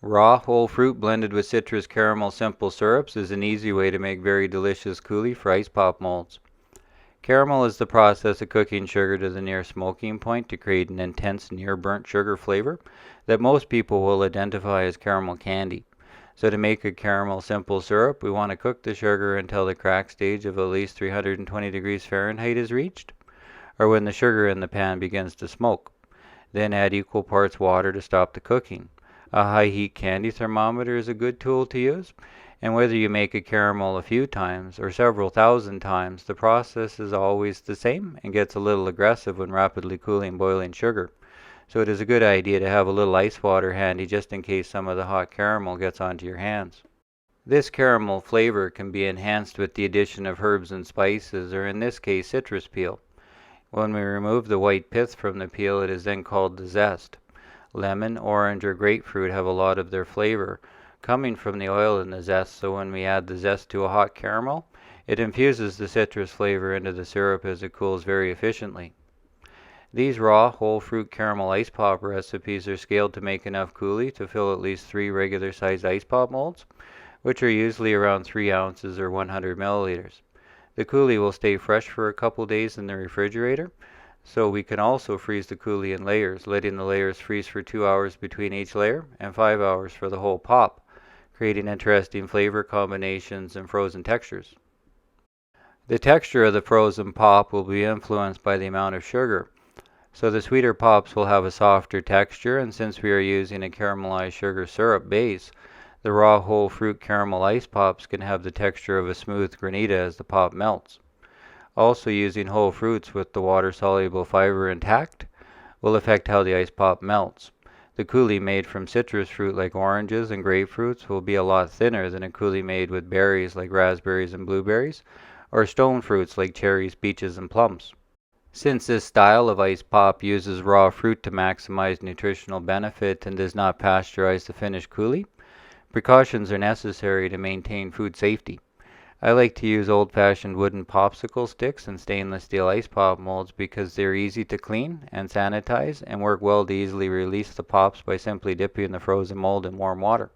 Raw whole fruit blended with citrus caramel simple syrups is an easy way to make very delicious coulis for ice pop molds. Caramel is the process of cooking sugar to the near smoking point to create an intense near burnt sugar flavor that most people will identify as caramel candy. So to make a caramel simple syrup, we want to cook the sugar until the crack stage of at least 320 degrees Fahrenheit is reached, or when the sugar in the pan begins to smoke. Then add equal parts water to stop the cooking. A high heat candy thermometer is a good tool to use, and whether you make a caramel a few times or several thousand times, the process is always the same and gets a little aggressive when rapidly cooling boiling sugar. So it is a good idea to have a little ice water handy just in case some of the hot caramel gets onto your hands. This caramel flavor can be enhanced with the addition of herbs and spices, or in this case citrus peel. When we remove the white pith from the peel, it is then called the zest. Lemon, orange, or grapefruit have a lot of their flavor coming from the oil in the zest, so when we add the zest to a hot caramel, it infuses the citrus flavor into the syrup as it cools very efficiently. These raw, whole fruit caramel ice pop recipes are scaled to make enough coulis to fill at least 3 regular sized ice pop molds, which are usually around 3 ounces or 100 milliliters. The coulis will stay fresh for a couple days in the refrigerator, so we can also freeze the coulis in layers, letting the layers freeze for 2 hours between each layer and 5 hours for the whole pop, creating interesting flavor combinations and frozen textures. The texture of the frozen pop will be influenced by the amount of sugar, so the sweeter pops will have a softer texture, and since we are using a caramelized sugar syrup base, the raw whole fruit caramel ice pops can have the texture of a smooth granita as the pop melts. Also, using whole fruits with the water-soluble fiber intact will affect how the ice pop melts. The coulis made from citrus fruit like oranges and grapefruits will be a lot thinner than a coulis made with berries like raspberries and blueberries, or stone fruits like cherries, peaches, and plums. Since this style of ice pop uses raw fruit to maximize nutritional benefit and does not pasteurize the finished coulis, precautions are necessary to maintain food safety. I like to use old-fashioned wooden popsicle sticks and stainless steel ice pop molds because they're easy to clean and sanitize and work well to easily release the pops by simply dipping the frozen mold in warm water.